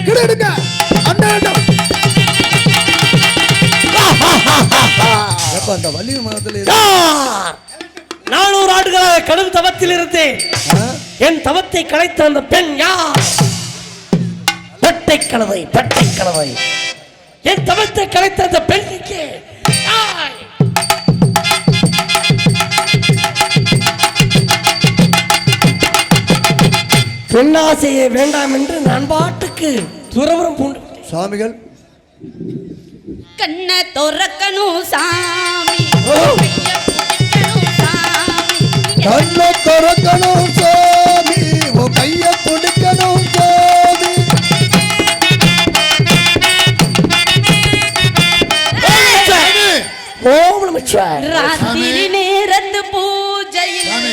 கிடுங்க அண்ணா அந்த வலி மனத்தில் 400 ஆண்டுகளாக கடும் தவத்தில் இருந்தேன். என் தவத்தை கலைத்த அந்த பெண் யார்? பட்டை கலவை, பட்டை கலவை. என் தவத்தை கலைத்த அந்த பெண்ணுக்கு பெண்ணாசையை வேண்டாம் என்று நான் பாட்டுக்கு துறவரம் பூண்டு. சுவாமிகள் கண்ண துறக்கணும் சாமி, கண்ண துறக்கணும் சாமி, உன் கைய பிடிக்கணும் சாமி. ஓம் நமச்சிவாய. ராத்திரி நேரத்து பூஜையில்.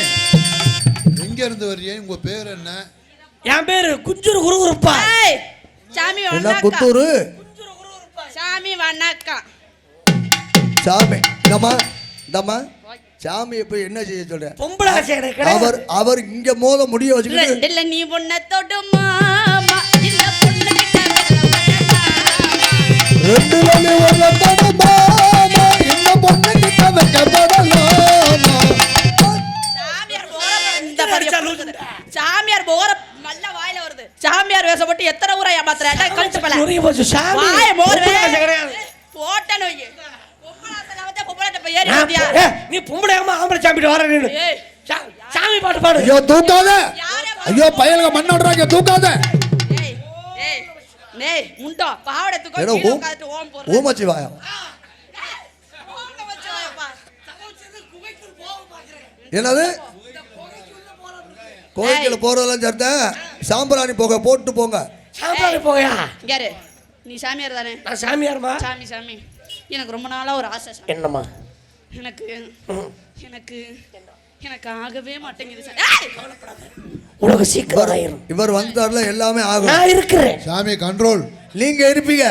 எங்க இருந்து வர்றீங்க? உங்க பேர் என்ன? என் பேரு குஞ்சூர் குருகுருப்பா. சாமி எல்லாம் குத்தூரு. சாமி வணக்கம். சாமி தம்மா தம்மா சாமி இப்ப என்ன செய்ய சொல்ற? பொம்பளை ஆசையடே கடை. அவர் இங்க மோத முடிய வச்சுக்கிட்டு ரெண்டுல நீ பொண்ண தொடு மாமா, இல்ல பொண்ணு ரெண்டுல நீ ஒண்ண தொடு மாமா, இல்ல பொண்ணு கிட்ட வைக்கப்படலாமா? சாமியார் போற நல்ல வாயில வருது. சாமியார் வேஷம் போட்டு எத்தனை ஊரை ஏமாத்துறாடா கழுத்து பல. ஒரே போச்சு சாமி. வாயை மோர்வே கிடையாது. போட்டனோ ஏ. பொம்பளை பொம்பளை போய் ஏறி வந்தியா? நீ பொம்பளையாமா ஆம்பளை சாம்பிட்டு வர நீ. சாமி பாட்டு பாடு. ஐயோ தூக்காத. ஐயோ பயலுக மண்ணோடுறாங்க தூக்காத. ஏய் ஏய் டேய் முண்டோ பாவடை தூக்க கீழ உட்கார்ந்து ஓம் போற. ஓமச்சி வாயா. என்னது? கோயிலுக்குள்ள போறதெல்லாம் சரிதா. சாம்பிராணி போக போட்டு போங்க. சாம்பிராணி போயா? யாரு? நீ சாமியார் தானே? நான் சாமியார்மா. சாமி சாமி. எனக்கு ரொம்ப நாளா ஒரு ஆசை சாமி. என்னம்மா? எனக்கு எனக்கு எனக்கு ஆகவே மாட்டேங்குது சாமி. ஏய் உலக சீக்கிரம் ஆயிரும். இவர் வந்தார்ல எல்லாமே ஆகும். நான் இருக்கிறேன். சாமி கண்ட்ரோல். நீங்க இருப்பீங்க.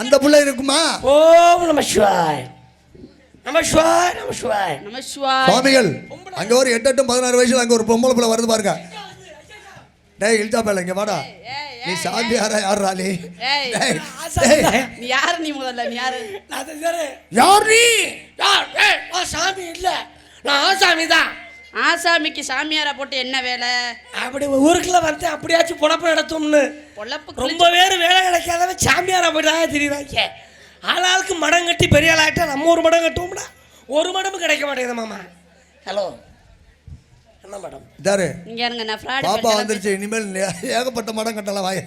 அந்த புள்ள இருக்குமா? ஓம் நமசிவாய. நமசிவாய நமசிவாய. நமசிவாய. சுவாமிகள் அங்க ஒரு 8 16 வயசுல அங்க ஒரு பொம்பளை புள்ள வருது பாருங்க. டேய் இல்டா பேல இங்க வாடா. நீ சாமியாரா யாரா நீ? நீ யாரு? நீ முதல்ல நீ யாரு? நான் யாரு? யார் நீ? யார்? ஏய் நான் சாமி இல்ல. நான் ஆசாமி தான். ஆசாமிக்கு சாமியாரா போட்டு என்ன வேலை? அப்படி ஊருக்குள்ள வந்து அப்படியாச்சும் பொழப்பு நடத்தும்னு. பொழப்பு ரொம்ப பேர் வேலை கிடைக்காதவன் சாமியாரா போயிட்டாங்க தெரியுறாங்க. ஆளாளுக்கு மடம் கட்டி பெரிய ஆளாயிட்டா நம்ம ஒரு மடம் கட்டுவோம்டா. ஒரு மடமும் கிடைக்க மாட்டேங்குது மாமா. ஹலோ என்ன மேடம்? தாரு இங்க இருங்க நான் ஃப்ராட் பாப்பா வந்துருச்சு. இனிமேல் ஏகப்பட்ட மடம் கட்டலாம் வாய்.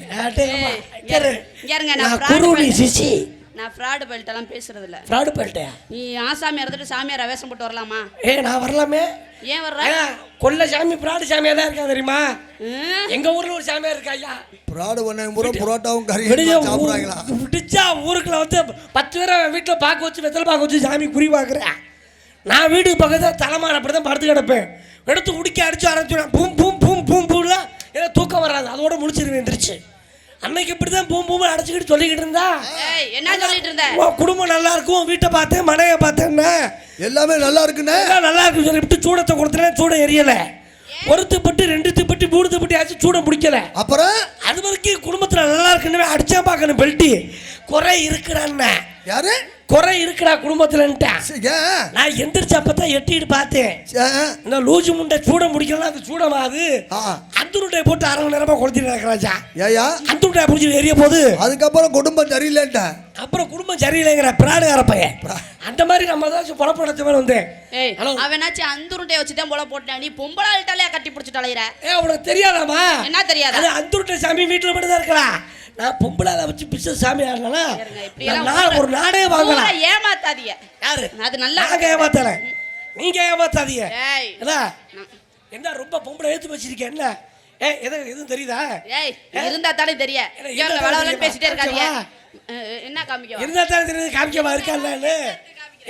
இங்க இருங்க நான் குருடி சிசி. நான் ஃப்ராட் பெல்ட் எல்லாம் பேசுறது இல்ல. ஃப்ராட் பெல்ட்டயா? நீ ஆசாமி இருந்துட்டு சாமியார் வேஷம் போட்டு வரலாமா? நான் வரலாமே. ஏன் வர்ற? கொல்ல சாமி ஃப்ராட் சாமியா தான் இருக்கா தெரியுமா? எங்க ஊர்ல ஒரு சாமியார் இருக்கா ஐயா. ஃப்ராட் பண்ண பூரா புரோட்டாவும் கறியும் சாப்பிடுறாங்களா? பிடிச்சா ஊருக்குள்ள வந்து 10 பேரை வீட்டுல பாக்க வச்சு வெத்தலை பாக்க வச்சு சாமி குறி பாக்குறேன். நான் வீட்டுக்கு பக்கத்துல தலைமாட அப்படி தான் படுத்து கிடப்பேன். எடுத்து உடிக்க அடிச்சு ஆரம்பிச்சு பூம் பூம் பூம் பூம் பூம்ல ஏன்னா தூக்கம் வராது. அதோட முடிச்சிருவேன் எந்திரிச்சு. அன்னைக்கு இப்படிதான் பூம் பூம் அடிச்சுக்கிட்டு சொல்லிக்கிட்டு இருந்தா. என்ன சொல்லிட்டு இருந்த? குடும்பம் நல்லா இருக்கும், வீட்டை பார்த்தேன், மனையை பார்த்தேன்னா எல்லாமே நல்லா இருக்குன்னு நல்லா இருக்குன்னு சொல்லிவிட்டு சூடத்தை கொடுத்தேன். சூட எரியல. ஒரு திப்பட்டு 2 திப்பட்டு 3 திப்பட்டி ஆச்சு சூட பிடிக்கல. அப்புறம் அது வரைக்கும் குடும்பத்துல நல்லா இருக்குன்னு அடிச்சா பார்க்கணும் பெல்ட்டி. குறை இருக்குடான்னு. யாரு? குறை இருக்குடா குடும்பத்துலன்ட்டா. நான் எந்திரிச்சு அப்பதான் எட்டிட்டு பார்த்தேன். இந்த லூஜு முண்டை சூட முடிக்கலாம். அது சூடமாது அந்துருட்டை போட்டு 1/2 மணி நேரமா கொளுத்திட்டு இருக்கிறாச்சா. ஏயா அந்துருட்டை பிடிச்சி எரிய போது. அதுக்கப்புறம் குடும்பம் சரியில்லைன்ட்ட. அப்புறம் குடும்பம் சரியில்லைங்கிற பிராடுகார பையன். அந்த மாதிரி நம்ம தான் பொழப்பு நடத்த மாதிரி வந்தேன். அவனாச்சும் அந்துருட்டையை வச்சுதான் போல போட்டான். நீ பொம்பளை ஆள்கிட்டாலே கட்டி பிடிச்சிட்டு அலையிற. உனக்கு தெரியாதாமா? என்ன தெரியாது? அது அந்துருட்டை சாமி வீட்டுல மட்டும் தான் இருக்கலாம். நான் பொம்பளை வச்சு பிசினஸ் சாமி ஆடனா ஒரு நாடே வாங்கலாம். ஏமாத்தாதீங்க. யாரு? அது நல்லா ஏமாத்தல. நீங்க ஏமாத்தாதீங்க. என்ன ரொம்ப பொம்பளை ஏத்து வச்சிருக்கேன். என்ன எதுவும் தெரியுதா? இருந்தா தானே தெரிய. பேசிட்டே இருக்காதீங்க. என்ன காமிக்க? இருந்தா தானே தெரியுது. காமிக்கவா இருக்கா?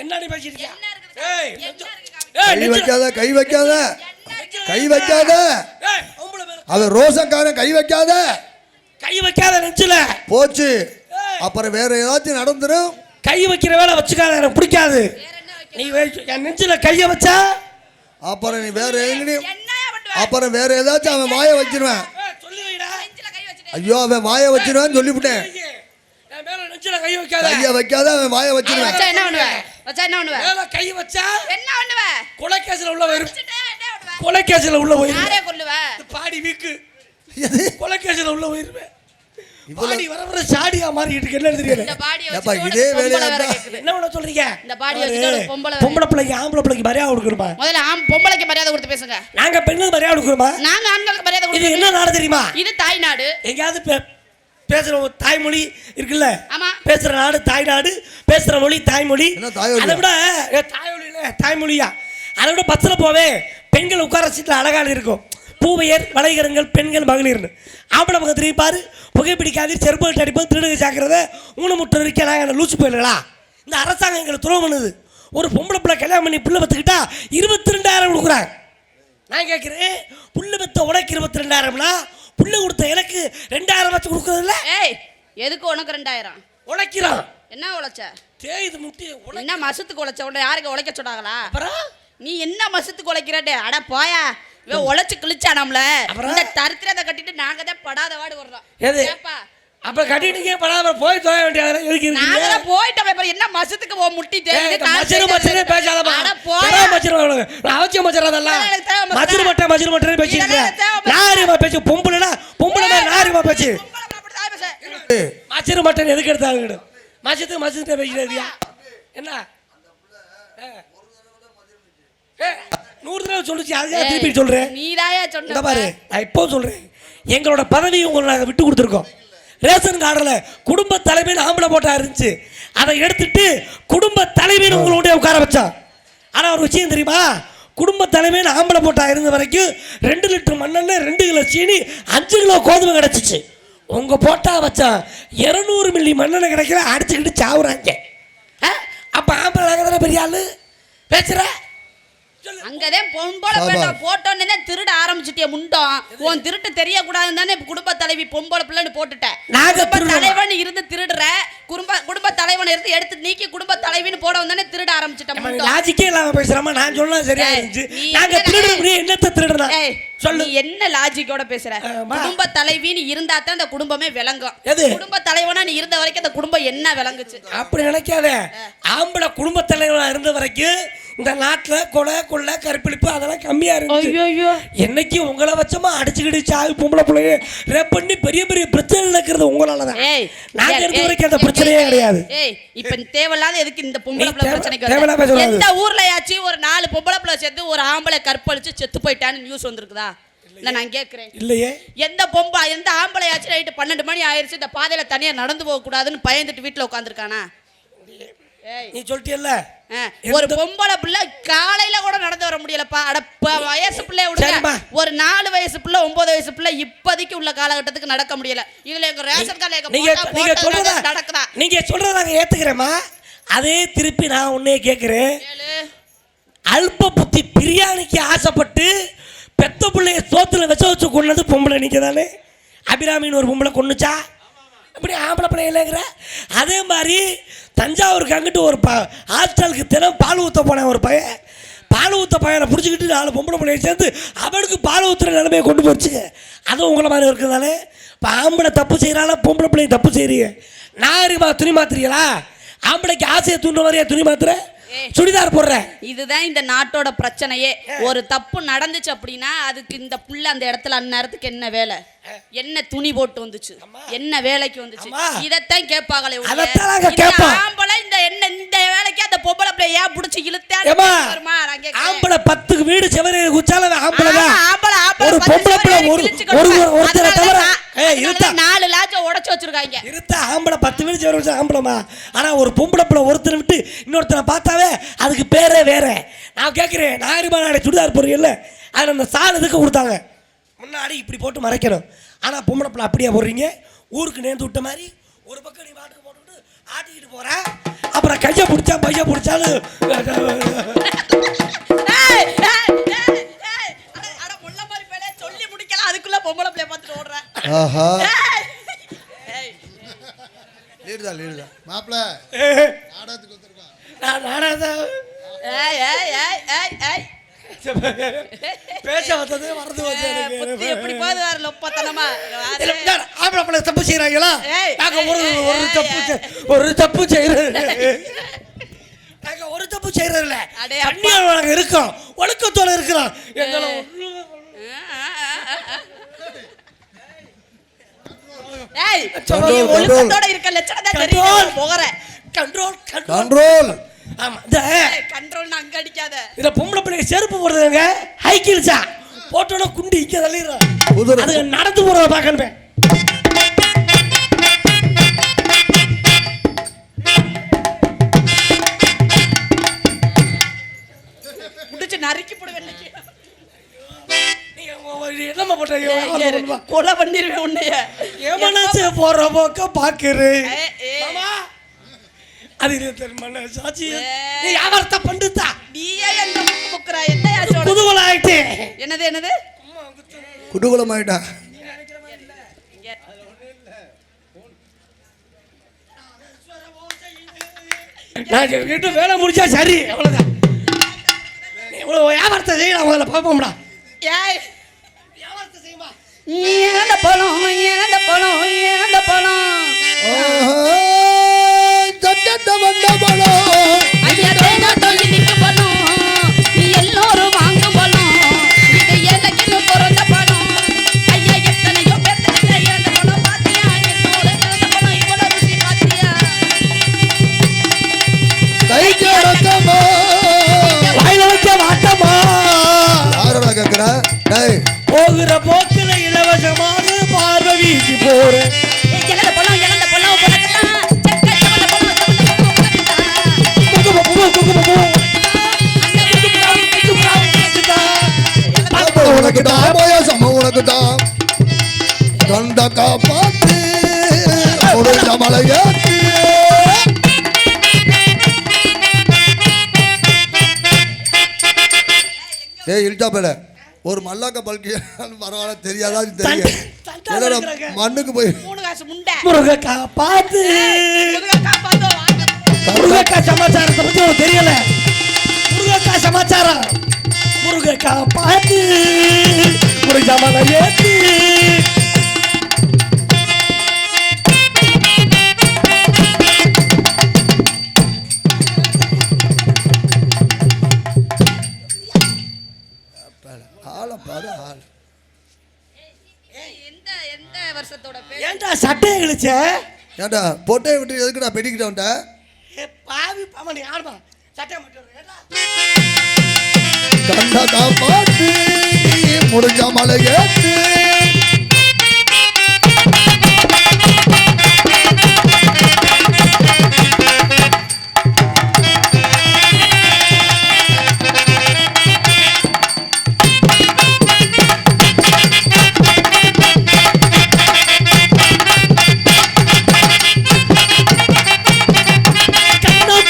என்ன பேசிட்டு இருக்கியா? கை வைக்காத கை வைக்காத கை வைக்காத. அவன் ரோசக்காரன் கை வைக்காத. கை வைக்காத நெஞ்சில போச்சு. அப்புறம் வேற ஏதாச்சும் நடந்துரும். கை வைக்கிற வேலை வச்சுக்காத. எனக்கு பிடிக்காது. நீ என் நெஞ்சில கைய வச்சா அப்புறம் நீ வேற எங்கேயும் அப்புறம் வேற ஏதாச்சும் அவன் வாய வச்சிருவேன். ஐயோ அவன் வாயை வச்சிருவான்னு சொல்லிவிட்டேன். என் மேல நெஞ்சில கை வைக்காத. கையை வைக்காத, அவன் வாயை வச்சிருவேன். வச்சா என்ன பண்ணுவ? வச்சா என்ன பண்ணுவ? மேல கை வச்சா என்ன பண்ணுவ? கொலைகேஸ்ல உள்ள போயிரு. வச்சுட்டே என்ன பண்ணுவ? கொலைகேஸ்ல உள்ள போயிரு. யாரே கொல்லுவ? பாடி வீக்கு. எது? கொலைகேஸ்ல உள்ள போயிருவேன். பாடி வர சாடியா மாறிட்டு இருக்கு, என்ன தெரியல. இந்த பாடியை ஏப்பா, வச்சுட்டு இதே உனக்கு பொம்பளை வேலையா வேற இருந்தா? கேக்குது. என்ன பண்ண சொல்றீங்க? இந்த பாடியை வச்சுட்டு உனக்கு பொம்பளை வேற. பொம்பளை பிள்ளைக்கு ஆம்பளை பிள்ளைக்கு மரியாதை கொடுக்கணுமா? முதல்ல பொம்பளைக்கு மரியாதை கொடுத்து பேசுங்க. நாங்க பெண்ணுக்கு மரியாதை கொடுக்கணுமா? நாங்க ஆண்களுக்கு மரியாதை இது கொடுத்து. என்ன நாடு தெரியுமா? இது தாய் நாடு. எங்கயாவது பேசுற ஒரு தாய்மொழி இருக்குல்ல, ஆமா. பேசுற நாடு தாய்நாடு, பேசுற மொழி தாய்மொழி. என்ன தாய்மொழியா? அதை விட தாய்மொழியா, அதை விட பஸ்ல போவே பெண்கள் உட்கார சீட்ல அழகாக இருக்கும். பூவையர், வளைகரங்கள், பெண்கள், மகளிர்னு. ஆம்பளை பக்கம் திரும்பி பாரு, புகைப்பிடிக்காது, செருப்பு அடிப்பது, திருடுக சாக்கிறத, ஊனமுற்ற இருக்க நாங்கள் லூசு போயிடலா. இந்த அரசாங்கம் எங்களை துரோகம் பண்ணுது. ஒரு பொம்பளை பிள்ளை கல்யாணம் பண்ணி புள்ள பத்துக்கிட்டா 22,000 கொடுக்குறாங்க. நான் கேட்குறேன், புள்ள பத்த உனக்கு 22,000னா புள்ள கொடுத்த எனக்கு 2,000 வச்சு கொடுக்குறது இல்லை. ஏய், எதுக்கு உனக்கு 2,000? உழைக்கிறான். என்ன உழைச்ச? தேயுது முட்டி. என்ன மசத்துக்கு உழைச்ச? உன்னை யாருக்கு உழைக்க சொன்னாங்களா? அப்புறம் நீ என்ன மசத்துக்கு உழைக்கிறே? அட போயா, இவன் உழைச்சு கிழிச்சா நம்மள. அப்புறம்? இந்த தரித்திரத்தை கட்டிட்டு நாங்க தான் படாத வாடு வர்றோம். எது? ஏப்பா, அப்ப கட்டிட்டீங்க படாம போய் தோய வேண்டியது எதுக்கு நாங்க இருக்கீங்க? தான் போயிட்டோம். இப்ப என்ன மசத்துக்கு போ முட்டி தேடி மச்சரு பேசாதப்பா. அட போயா. அவசியம் மச்சராதெல்லாம் இதெல்லாம் எனக்கு தேவை மச்சான். மச்சரு மட்டை பேசிட்டு இதெல்லாம் எனக்கு தேவை மச்சான். நாரிமா பேச்சு. பொம்பளைனா பொம்பளை மாதிரி நாரிமா பேச்சு. மச்சரு மட்டன் எதுக்கு எடுத்தாங்க? மச்சத்துக்கு பேசிட்டு என்ன 100 தடவை சொல்லுச்சு, அதே திருப்பி சொல்றேன். நீதாயா இந்த சொன்ன பாரு, நான் இப்போ சொல்றேன், எங்களோட பதவி உங்களை நாங்கள் விட்டு கொடுத்துருக்கோம். ரேஷன் கார்டில் குடும்ப தலைமைன்னு ஆம்பளை போட்டா இருந்துச்சு, அதை எடுத்துட்டு குடும்ப தலைமைன்னு உங்களுடைய உட்கார வச்சான். ஆனால் ஒரு விஷயம் தெரியுமா? குடும்ப தலைமைன்னு ஆம்பளை போட்டா இருந்த வரைக்கும் 2 லிட்டர் மண்ணெண்ணெய், 2 கிலோ சீனி, 5 கிலோ கோதுமை கிடச்சிச்சு. உங்க போட்டா வச்சான் 200 மில்லி மண்ணெண்ணெய் கிடைக்கல, அடிச்சுக்கிட்டு சாவுறாங்க. அப்போ ஆம்பளை தானே பெரிய ஆளு பேசுற? அங்கதான் பொம்பளை பேட்டை போட்டோன்னே தான் திருட ஆரம்பிச்சுட்டிய முண்டம். உன் திருட்டு தெரியக்கூடாதுன்னு தானே குடும்ப தலைவி பொம்பளை பிள்ளைன்னு போட்டுட்டேன். குடும்ப தலைவன் இருந்து திருடுற, குடும்ப தலைவன் இருந்து எடுத்து நீக்கி குடும்ப தலைவின்னு போட வந்தானே திருட ஆரம்பிச்சுட்டேன். லாஜிக்கே இல்லாம பேசுறாமா? நான் சொன்னா சரியா இருந்துச்சு. நாங்க திருடுறோம், என்னத்த திருடுறா? சொல்லு, நீ என்ன லாஜிக்கோட பேசுற? குடும்ப தலைவின்னு இருந்தா தான் அந்த குடும்பமே விளங்கும். குடும்ப தலைவனா நீ இருந்த வரைக்கும் அந்த குடும்பம் என்ன விளங்குச்சு? அப்படி நினைக்காத. ஆம்பளை குடும்ப தலைவனா இருந்த வரைக்கும் இந்த நாட்டுல கொலை கருப்பிடிப்பு அதெல்லாம் கம்மியா இருந்துச்சு. என்னைக்கு உங்களை வச்சமா அடிச்சுக்கிட்டு சாவி பொம்பளை பிள்ளைய ரேப் பண்ணி பெரிய பெரிய பிரச்சனை நடக்கிறது உங்களாலதான். நாங்க இருந்த வரைக்கும் அந்த பிரச்சனையே கிடையாது. இப்ப தேவையில்லாத எதுக்கு இந்த பொம்பளை பிள்ளை பிரச்சனைக்கு? எந்த ஊர்லயாச்சும் ஒரு 4 பொம்பளை பிள்ளை சேர்த்து ஒரு ஆம்பளை கற்பழிச்சு செத்து போயிட்டான்னு நியூஸ் வந்திருக்குதா? இல்ல நான் கேக்குறேன். இல்லையே. எந்த ஆம்பளையாச்சும் நைட்டு 12 மணி ஆயிருச்சு இந்த பாதையில தனியா நடந்து போக கூடாதுன்னு பயந்துட்டு வீட்டுல உட்காந்துருக்கானா? நீ சொல்லிட்டியல்ல, ஒரு பொம்பளை பிள்ளை காலையில கூட நடந்து வர முடியலப்பா. அட வயசு பிள்ளை விடுங்க, ஒரு 4 வயசு பிள்ளை 9 வயசு பிள்ளை இப்போதைக்கு உள்ள காலகட்டத்துக்கு நடக்க முடியல. இதுல எங்க ரேஷன் கார்டுல நடக்குதா? நீங்க சொல்றத நாங்க ஏத்துக்கிறேமா. அதே திருப்பி நான் உன்னே கேட்கிறேன், அல்ப புத்தி பிரியாணிக்கு ஆசைப்பட்டு பெத்த பிள்ளைய சோத்துல வச்சு கொண்டது பொம்பளை நீங்க தானே. அபிராமின்னு ஒரு பொம்பளை கொண்டுச்சா? அப்படி ஆம்பளை பிள்ளை இல்லைங்கிற. அதே மாதிரி தஞ்சாவூருக்கு அங்கிட்டு ஒரு ஹாஸ்டலுக்கு தினம் பால் ஊற்ற போனேன். ஒரு பையன் பால் ஊற்ற பையனை பிடிச்சிக்கிட்டு 4 பொம்பளை பிள்ளையை சேர்ந்து அவனுக்கு பால் ஊற்றுற நிலைமையை கொண்டு போச்சுங்க. அதுவும் உங்களை மாதிரி இருக்குது தானே. இப்போ ஆம்பளை தப்பு செய்கிறாளா, பொம்பளை பிள்ளைங்க தப்பு செய்கிறீங்க. நாகரிகமாக துணி மாத்துறீங்களா? ஆம்பளைக்கு ஆசையை தூண்டுற மாதிரியா துணி மாத்துற? சுடிதார் போடுறேன். இதுதான் இந்த நாட்டோட பிரச்சனையே. ஒரு தப்பு நடந்துச்சு அப்படின்னா அதுக்கு இந்த புள்ள அந்த இடத்துல அந்நேரத்துக்கு என்ன வேலை, என்ன துணி போட்டு வந்துச்சு, என்ன வேலைக்கு வந்துச்சு, இதத்தான் கேட்பாங்களே. ஆம்பளை இந்த வேலைக்கு அந்த பொம்பளை பிள்ளை ஏன் பிடிச்சி இழுத்தா? ஆம்பளை 10 வீடு செவரு குச்சால ஆம்பளை ஒரு பொம்பளை பிள்ளை ஒருத்தரை தவிர 4 லாட்சம் உடைச்சு வச்சிருக்காங்க. ஆம்பளை 10 வீடு செவரு குச்சா ஆம்பளைமா. ஆனா ஒரு பொம்பளை பிள்ளை ஒருத்தரை விட்டு இன்னொருத்தரை பார்த்தாவே அதுக்கு பேரே வேற. நான் கேட்கிறேன், நாகரிகமான சுடிதார் போடுறீங்கல்ல, அதில் அந்த சால் எதுக்கு கொடுத்தாங்க? முன்னாடி இப்படி போட்டு மறைக்கணும். ஆனால் பொம்பளை பிள்ளை அப்படியே போடுறீங்க. ஊருக்கு நேர்ந்து விட்ட மாதிரி ஒரு பக்கம் நீ வாட்டுக்கு போட்டுக்கிட்டு ஆட்டிக்கிட்டு போற. அப்புறம் கையை பிடிச்சா பைய பிடிச்சாலும் சொல்லி முடிக்கலாம். அதுக்குள்ள பொம்பளை பிள்ளை பார்த்துட்டு ஓடுறேன். மாப்பிள்ள நாடகத்துக்கு வந்துருக்கான். நான் நாடகம் பேச வந்தது வரது வந்து புத்தி எப்படி போகுது வேற லொப்பத்தனமா ஆம்பளை பிள்ளை தப்பு செய்யறாங்களா? ஏய், நாங்க ஒரு தப்பு செய்யறது நாங்க ஒரு தப்பு செய்யறது இல்ல. அடே கண்ணியம் நாங்க இருக்கோம், ஒழுக்கத்தோட இருக்கிறோம். எங்களை ஏய் நீ ஒழுக்கத்தோட இருக்க லட்சணத்தை தெரியும் போகற கண்ட்ரோல் கண்ட்ரோல். ஆமா இந்த கண்ட்ரோல் அங்க அடிக்காத. இத பொம்பளை பிள்ளைங்க செருப்பு போடுறதுங்க ஹைக்கில்ஸா போட்டோட குண்டி இக்க தள்ளிடுறோம். அது நடந்து போறத பார்க்கணுமே. முடிச்சு நறுக்கி போடுவேன். என்னமா போட்டீங்க? கொலை பண்ணிருவேன் உன்னைய. ஏமனாச்சு போற போக்க பாக்குறேன். அது தெரியுமா சாட்சி? நீ வியாபாரத்தை பண்ணுதா? நீயே என்ன முக்குறா? என்னையா சொல்ற? குதூகலம் ஆயிட்டு. என்னது குதூகலம் ஆயிட்டா? நான் வீட்டு வேலை முடிச்சா சரி, அவ்வளவுதான். இவ்வளவு வியாபாரத்தை செய்யலாம், முதல்ல பார்ப்போம்டா. ஏய் வியாபாரத்தை செய்யுமா? ஏண்ட பழம் சட்டத்தை வந்த பழம் ஐயா தேங்காய் இன்னைக்கு பழம் நீ எல்லோரும் வாங்கும் பழம் இது எனக்குன்னு பிறந்த பழம். ஐயா எத்தனையோ பேர்த்துக்கிட்ட இறந்த பழம் பாத்தியா? என்னோட இறந்த பழம் இவ்வளவு ருசி பாத்தியா? கைக்கு அடக்கமா வாயில வைக்க மாட்டமா? யாரோட கேட்கிற? டேய் போகிற போக்கில இலவசமாக பார்வை வீசி போறேன். இழந்த பழம் உனக்குத்தான். செக்க செவந்த பழம் உனக்கு தான் பாயாசம் உனக்கு தான் தொண்ட காப்பாத்து முடிஞ்ச மலையாத்து. ஏய் இல்டாப்பேல ஒரு மல்லாக்க பல்கி பரவாயில்ல தெரியாதா? தெரியும் மண்ணுக்கு போய் மூணு காசு முண்டை முருகக்கா பார்த்து காப்பாத்தோ. முருகக்கா சமாச்சாரத்தை பத்தி உனக்கு தெரியல. முருகக்கா சமாச்சாரம் முருகக்கா பார்த்து முருகா மலை ஏத்து. ஆளை பாரு ஆள். எந்த வருஷத்தோட பேர்? ஏன்டா சட்டையை கிழிச்ச? ஏண்டா பொட்டையை விட்டு எதுக்குடா பெட்டிக்கிட்டவன்ட்ட? பாவி பாமணி ஆடுமா சட்டையை மட்டும் கண்ட காப்பாத்து முடிஞ்ச மலையாத்து.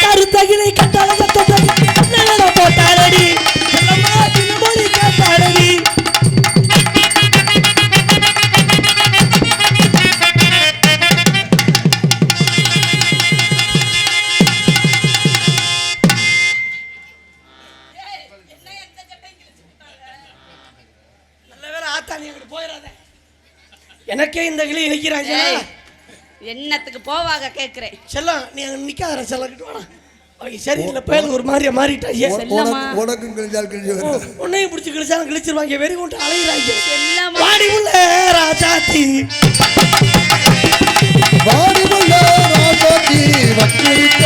கருத்தகிலை கட்டாள போட்டாரடி மொழி கேட்டாரடி. எனக்கே இந்த கிளி வைக்கிறாங்க. என்னத்துக்கு போவாங்க கேக்குறேன். செல்லம் நீ அங்க நிக்காத செல்லக்கிட்டு வாடா. சரி இல்லை பேர் ஒரு மாதிரியா மாறிட்டாங்க. உனக்கும் கிழிஞ்சால் கிழிஞ்சு உன்னையும் பிடிச்சி கிழிச்சாலும் கிழிச்சிருவாங்க. வெறி கொண்டு அலையிறாங்க. செல்லம்மா வாடி உள்ள ராஜாத்தி வாடி உள்ள ராஜாத்தி வச்சிருக்க.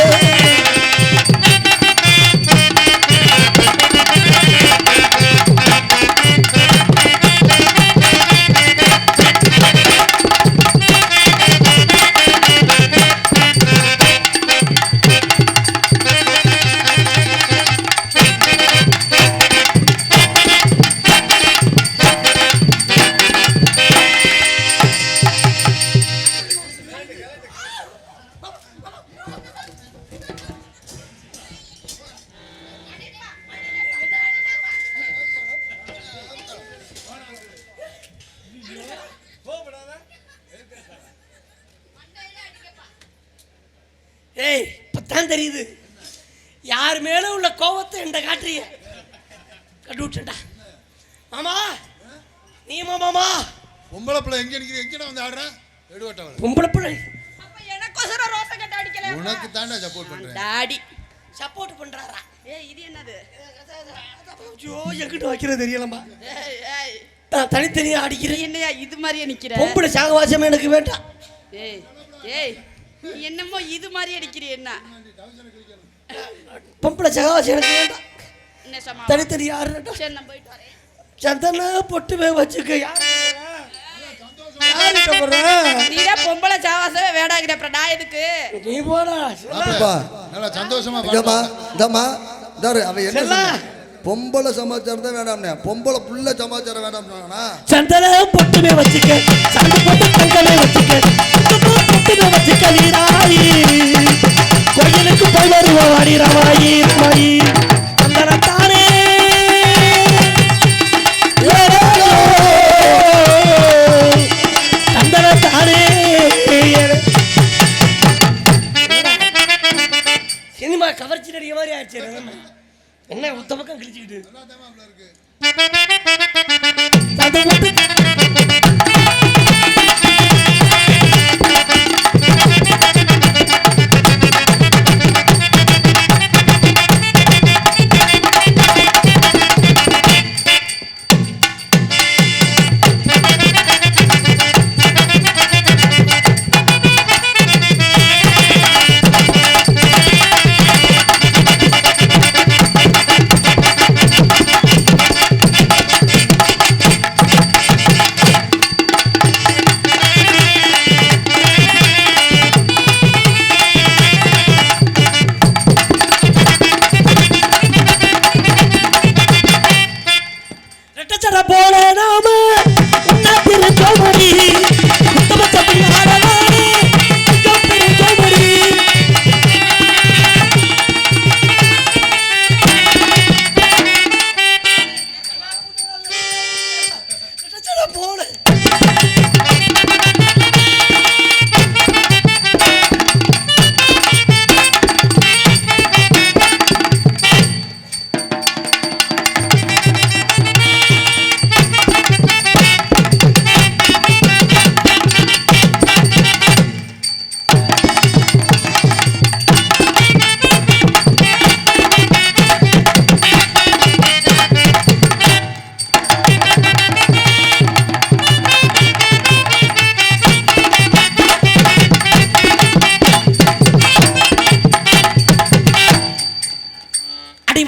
ஏய் இப்பதான் தெரியுது யார் மேல உள்ள கோபத்தை என்கிட்ட காட்டுறிய. கட்டு விட்டுட்டா மாமா நீ மாமா பொம்பளை பிள்ளை எங்க நிக்கிறீங்க? எங்கடா வந்து ஆடுற? எடுவட்டவன். பொம்பளை பிள்ளை அப்ப எனக்கோசரம் ரோசை கட்ட அடிக்கல. உனக்கு தாண்டா சப்போர்ட் பண்றேன். டாடி சப்போர்ட் பண்றாரா? ஏய் இது என்னது? ஐயோ எங்கிட்ட வைக்கிறது தெரியலம்மா. ஏய் ஏய் நான் தனித்தனியா நீ அடிக்கிறேன். என்னையா இது மாதிரியே நிக்கிற? பொம்பளை சாகவாசமே எனக்கு வேண்டாம். ஏய் ஏய் நீ என்னமோ இது மாதிரி அடிக்கிற என்ன? பொம்பளை சாகவாசம் எனக்கு வேண்டாம். என்ன சமா? தனித்தனியா ஆடுறேன். சரி நான் போயிட்டு வரேன். சந்தன பொட்டுவே வச்சுக்க. யார்கிட்ட போறேன்? நீதான் பொம்பளை சாவாசவே வேடாங்கிற அப்புறம் நான் எதுக்கு? நீ போடா. அப்பா நல்லா சந்தோஷமா இந்தம்மா இந்தம்மா இதாரு அவன் என்ன செல்லா. சொன்னான்? பொம்பளை சமாச்சாரம் தான் வேண்டாம்னே, பொம்பளை புள்ள சமாச்சாரம் வேண்டாம்னா சந்தன பொட்டுவே வச்சுக்க, சண்டை போட்டு தங்கமே வச்சுக்க, பொட்டுவே வச்சுக்க வீராயி. கோயிலுக்கு போய் வருவோம் வாடி ரமாயி ரமாயி. சந்தனத்தானே சந்தனத்தானே. சினிமா கவர்ச்சி நடிகை மாதிரி ஆயிடுச்சு என்ன உத்த பக்கம் கிழிச்சுக்கிட்டு போல நாம போல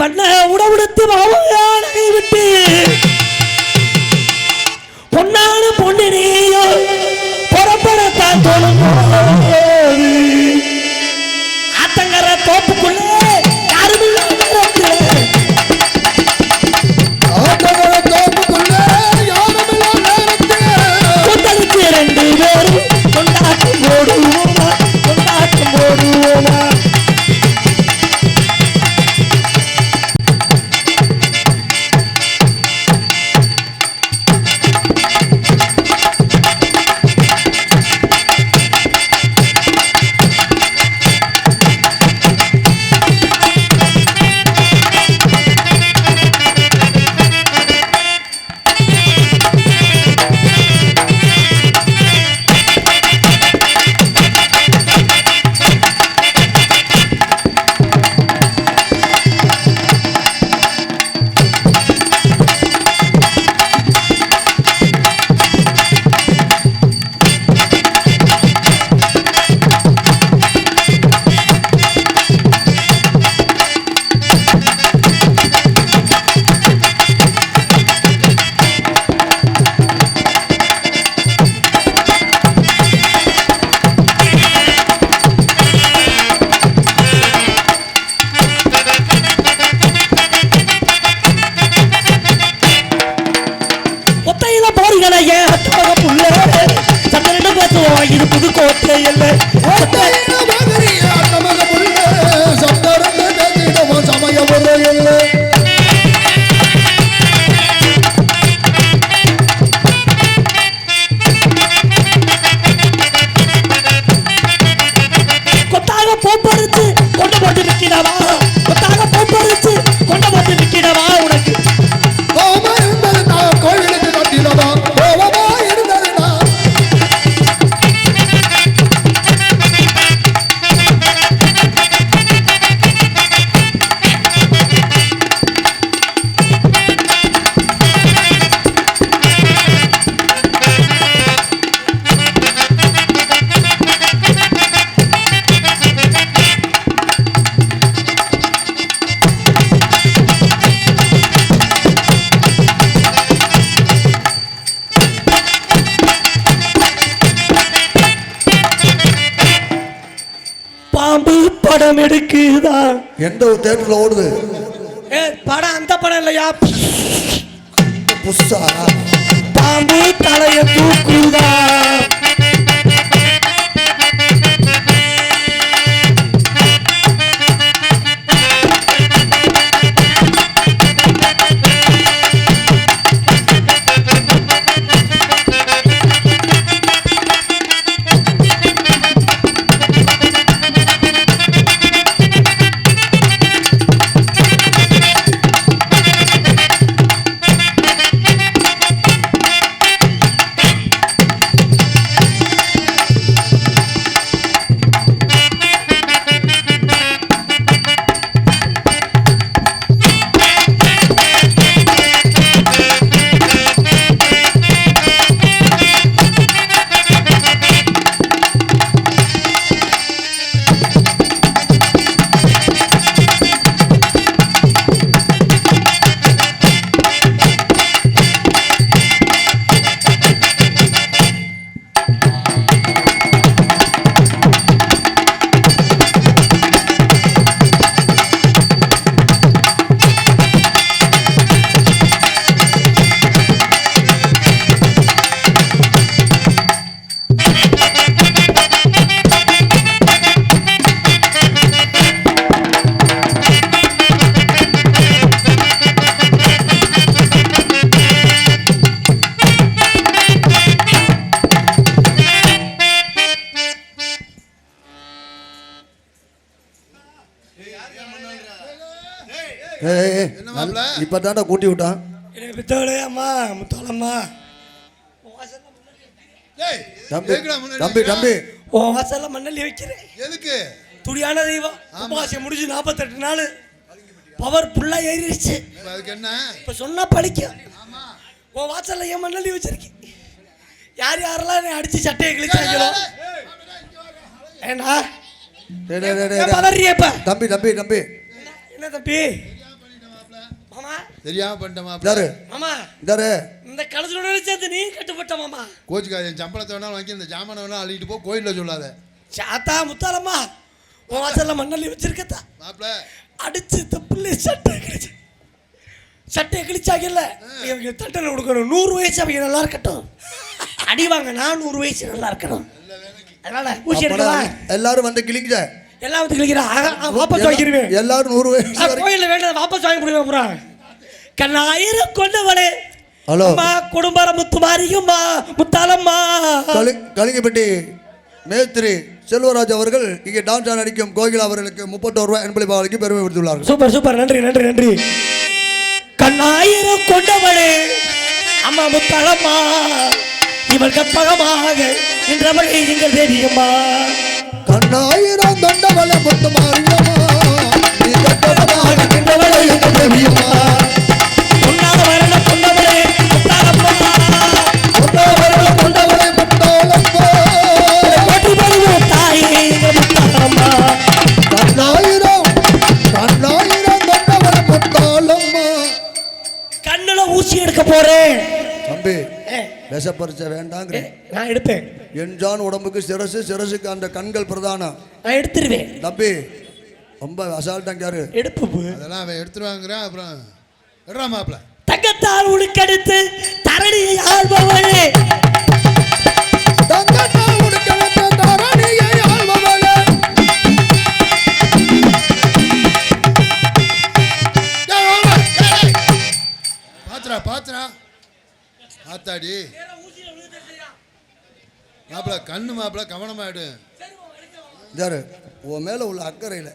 வண்ண உடவுடுத்து மாவையானை விட்டு பொன்னான பொன்னினையோ புறப்படத்தான் தோணும் ஆத்தங்கர தோப்புக்குள்ள கொந்தளிச்சு 2 பேரும் கொண்டாட்டம் போடுவோமா கொண்டாட்டம் போடுவோமா. இது புதுக்கோட்டை இல்லை சமய முறை இல்லை கொத்தாக போப்பறிச்சு கொண்டு போட்டு விற்கிடவா கொத்தாக போப்பறிச்சு கொண்டு போட்டு விற்கிடவா உனக்கு படம் எடுக்குதா? எந்த ஒரு தேட்டர்ல ஓடுது? படம் அந்த படம் இல்லையா, புதுசா பாம்பு தலைய தூக்குதா? இப்பதான்டா கூட்டி விட்டான். அம்மா முத்தாளம்மா தம்பி தம்பி உன் வாசல்ல மண்ணல்லி வைக்கிறேன். எதுக்கு? துடியான தெய்வம். உபவாசம் முடிஞ்சு 48 நாள் பவர் ஃபுல்லா ஏறிடுச்சு. அதுக்கு என்ன இப்ப சொன்னா படிக்கும். உன் வாசல்ல ஏன் மண்ணல்லி வச்சிருக்கேன்? யார் யாரெல்லாம் என்னை அடிச்சு சட்டையை கிழிச்சாங்களோ ஏண்டா தம்பி தம்பி தம்பி என்ன தம்பி? மாமா தெரியாம பண்ணிட்ட மாப்பிள்ள. மாமா இந்த கழுத்தோட சேர்த்து நீ கட்டுப்பட்ட மாமா. கோச்சுக்காத, என் சம்பளத்தை வேணாலும் வாங்கி இந்த ஜாமான வேணாலும் அள்ளிட்டு போ, கோயிலில் சொல்லாத. சாத்தா முத்தாலம்மா உன் வாசல்ல மண்ணள்ளி வச்சிருக்கத்தா மாப்பிள்ள அடிச்சு தப்புல சட்டையை கிழிச்சாங்கல்ல, இவங்க தண்டனை கொடுக்கணும். 100 வயசு அவங்க நல்லா இருக்கட்டும், அடி வாங்க. நான் 100 வயசு நல்லா இருக்கணும். அதனால ஊசி எடுக்கவா? எல்லாரும் வந்து கிளிங்க. எல்லாம் வந்து கிளிக்கிறா. வாபஸ் வாங்கிடுவேன். எல்லாரும் 100 வயசு கோயிலில் வேண்டாம், வாபஸ் வாங்கி முடியுமா? அப்புறம் கண்ணாயிரம் கொண்டவளே. ஹலோ குடும்பர முத்து மாரியும்மா முத்தாலம்மா. கலிங்கப்பட்டி மேஸ்திரி செல்வராஜ் அவர்கள் இங்கே டான்ஸ் நடிக்கும் கோகிலா அவர்களுக்கு 31 ரூபாய் அன்பளிப்பாளருக்கு பெருமைப்படுத்தியுள்ளார்கள். சூப்பர் சூப்பர், நன்றி நன்றி நன்றி. கண்ணாயிரம் கொண்டவளே அம்மா முத்தாலம்மா, இவள் கற்பகமாக இன்றவளை நீங்கள் தேவியம்மா. கண்ணாயிரம் கொண்டவளே முத்து மாரியம்மா, நீ கற்பகமாக இன்றவளை நீங்கள் தேவியம்மா. உன்னாத வரல கொண்டவளே முத்தாலம்மா, உன்னாத வரல கொண்டவளே முத்தாலம்மா, கோட்டி பருவ தாயே முத்தாலம்மா. கண்ணாயிரம் கொண்டவளே முத்தாலம்மா. கண்ணுல ஊசி எடுக்க போறேன் தம்பி. விஷ பரிச்சை வேண்டாங்க, நான் எடுப்பேன். என்ஜான் உடம்புக்கு சிரசு, சிரசுக்கு அந்த கண்கள் பிரதானம். நான் எடுத்துருவேன். தம்பி ரொம்ப அசால்ட்டாங்க. எடுப்பு அதெல்லாம் அவன் எடுத்துருவாங்கிறான். அப்புறம் எடுறா மாப்பிள்ள. தங்கத்தால் உடுக்கெடுத்து தரணியை ஆள்பவளே, தங்கத்தால் உடுக்கெடுத்து தரணியை ஆள்பவளே. பாத்துரா ஆத்தாடி மாப்பிள்ள, கண்ணு மாப்பிள்ள கவனமாயிடு. யாரு உன் மேல உள்ள அக்கறையில்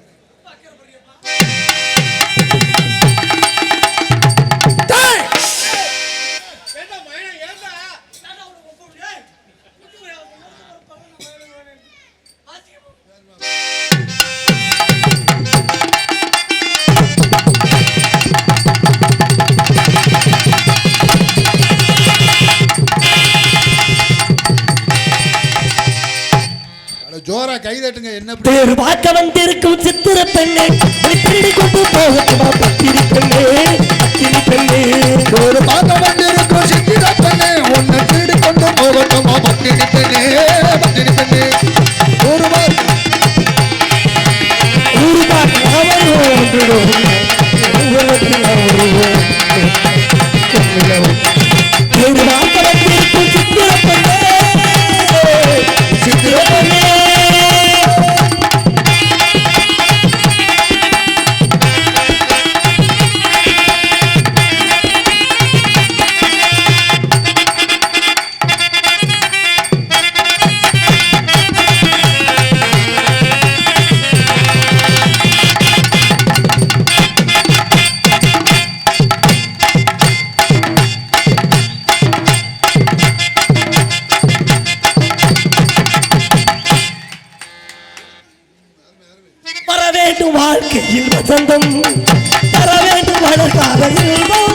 ஜோரா கைதட்டுங்க. என்ன பேரு பார்க்க வந்திருக்கும் சித்திர பெண்ணே, திருடி கொண்டு போகட்டுமா பத்திரி பெண்ணே, பத்திரி பெண்ணே. ஒரு பார்க்க வந்திருக்கும் சித்திர பெண்ணே, உன்னை திருடி கொண்டு போகட்டுமா பத்திரி பெண்ணே, பத்திரி பெண்ணே. வாழ்க்கையில் வசந்தம் தர வேண்டும் வளர்காத இன்பம்